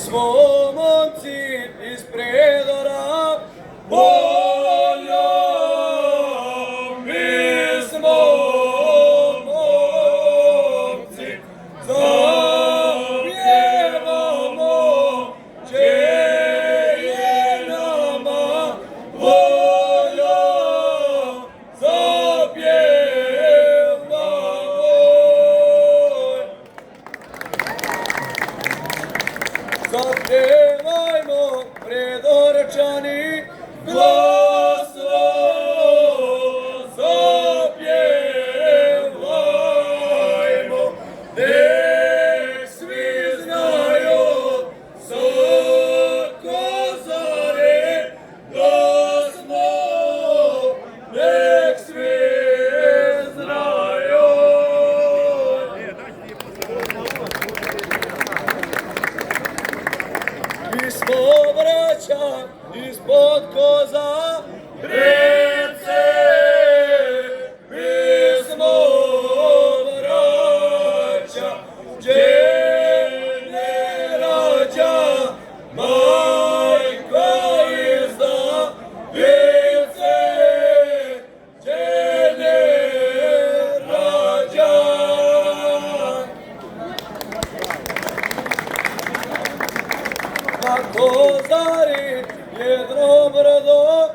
smo momci iz predora, voljom mi smo momci, zapjevamo čeje nama, voljom zapjevamo. Zapjevajmo, predorčani, glasno zapjevajmo, nek svi znaju sa Kozare da smo, nek svi znaju. Mi smo braća ispod koza, rece, mi smo braća, gdje ne rađa, majka izda, rece, gdje ne rađa. Na Kozari jedno brdo,